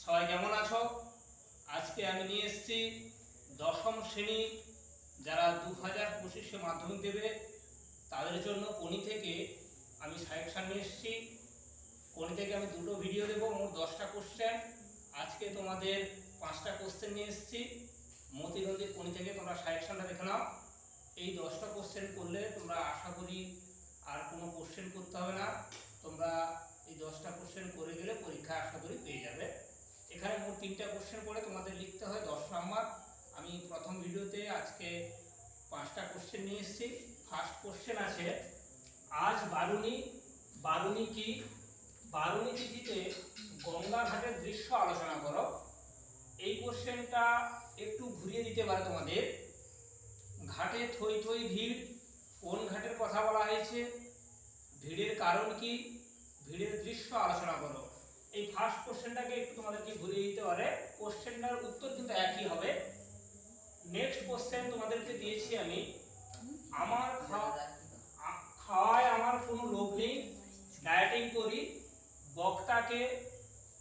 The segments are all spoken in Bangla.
সবাই কেমন আছো? আজকে আমি নিয়ে এসেছি দশম শ্রেণী যারা 2025-এ মাধ্যমিক দেবে তাদের জন্য কোনি থেকে আমি সাজেশন নিয়ে এসেছি। কোনি থেকে আমি দুটো ভিডিও দেবো, মোট 10টা কোশ্চেন। আজকে তোমাদের 5টা কোশ্চেন নিয়ে এসেছি। মতিগঞ্জের কোনি থেকে তোমরা সাজেশনটা দেখে নাও। এই 10টা কোশ্চেন করলে তোমরা আশা করি আর কোনো কোশ্চেন করতে হবে না। তোমরা এই 10টা কোশ্চেন করে গেলে পরীক্ষায় আশা করি পেয়ে যাবে। এখানে মোট 3টা কোশ্চেন করে তোমাদের লিখতে হয় 10 নাম্বার। আমি প্রথম ভিডিওতে আজকে 5টা কোশ্চেন নিয়ে এসেছি। ফার্স্ট কোশ্চেন আছে, আজ বারুণী। বারুণী কি? বারুণী তিথিতে গঙ্গা ঘাটের দৃশ্য আলোচনা করো। এই কোশ্চেনটা একটু ঘুরিয়ে দিতে পারে তোমাদের। ঘাটে থই থই ভিড়, কোন ঘাটের কথা বলা হয়েছে? ভিড়ের কারণ কি? ভিড়ের দৃশ্য আলোচনা করো। এই ফার্স্ট কোশ্চেনটাকে একটু তোমাদেরকে ঘুরিয়ে দিতে পারে। কোশ্চেনটার উত্তর কিন্তু একই হবে। নেক্সট কোশ্চেন তোমাদেরকে দিয়েছি আমি, আমার খাওয়ায় আমার কোনো লোভ নেই, ডায়েটিং করি। বক্তাকে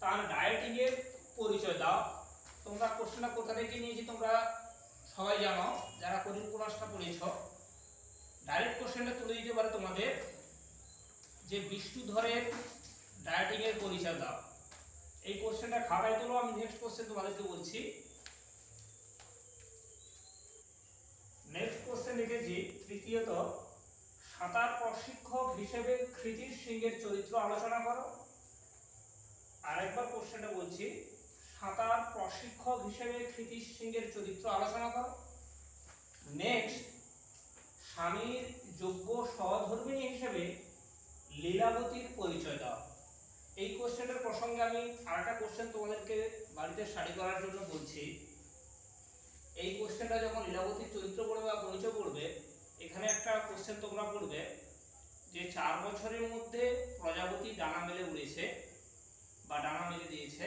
তার ডায়েটিং এর পরিচয় দাও। তোমরা কোশ্চেনটা কোথা থেকে নিয়েছি তোমরা সবাই জানো, যারা করিকুলাসটা পড়েছ। ডাইরেক্ট কোশ্চেনটা তুলে দিতে পারে তোমাদের যে বিষ্ণুধরের ডায়েটিং এর পরিচয় দাও। এই কোশ্চেনটা খাতায় তোলো। আমি নেক্সট কোশ্চেন তোমাদেরকে বলছি। নেক্সট কোশ্চেন লিখেছি তৃতীয়ত, সাঁতার প্রশিক্ষক হিসেবে কৃতির সিংহের চরিত্র আলোচনা করো। আরেকবার কোশ্চেনটা বলছি, সাঁতার প্রশিক্ষক হিসেবে কৃতির সিংহের চরিত্র আলোচনা করো। নেক্সট, স্বামীর যোগ্য সহধর্মিণী হিসেবে লীলাবতীর পরিচয় দাও। এই কোশ্চেনের প্রসঙ্গে আমি আরেকটা কোশ্চেন তোমাদেরকে বাড়িতে স্টাডি করার জন্য বলছি। এই কোশ্চেনটা যখন লীলাবতীর চরিত্র পড়বে বা পরিচয় পড়বে, এখানে একটা কোশ্চেন তোমরা পড়বে যে 4 বছরের মধ্যে প্রজাপতি ডানা মেলে উড়েছে বা ডানা মেলে দিয়েছে।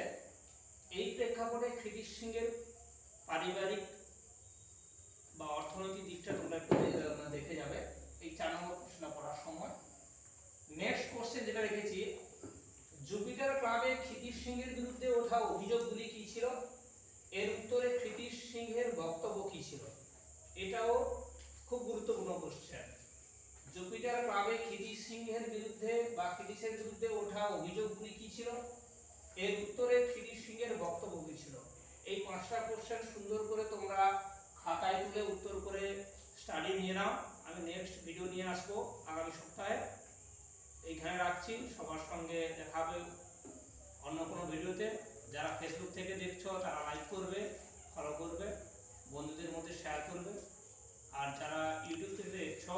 এই প্রেক্ষাপটে কৃতির সিংহের পারিবারিক বা অর্থনৈতিক দিকটা তোমরা একটু দেখে যাবে এই 4 নম্বর প্রশ্নটা পড়ার সময়। নেক্সট কোশ্চেন যেটা রেখেছি, জুপিটার ক্লাবে কৃতির সিংহের বিরুদ্ধে ওঠা অভিযোগগুলি কি ছিল? এর উত্তরে কৃতির সিংহের বক্তব্য কি ছিল? এটাও খুব গুরুত্বপূর্ণ কোশ্চেন। জুপিটার ক্লাবে কৃতির সিংহের বিরুদ্ধে বা কৃতিসের বিরুদ্ধে ওঠা অভিযোগগুলি কি ছিল? এর উত্তরে কৃতির সিংহের বক্তব্য কি ছিল? এই 5টা কোশ্চেন সুন্দর করে তোমরা খাতায় তুলে উত্তর করে স্টাডি নিয়ে নাও। আমি নেক্সট ভিডিও নিয়ে আসবো আগামী সপ্তাহে। এইখানে রাখছি। সবার সঙ্গে দেখা হবে অন্য কোনো ভিডিওতে। যারা ফেসবুক থেকে দেখছো তারা লাইক করবে, ফলো করবে, বন্ধুদের মধ্যে শেয়ার করবে। আর যারা ইউটিউব থেকে দেখছো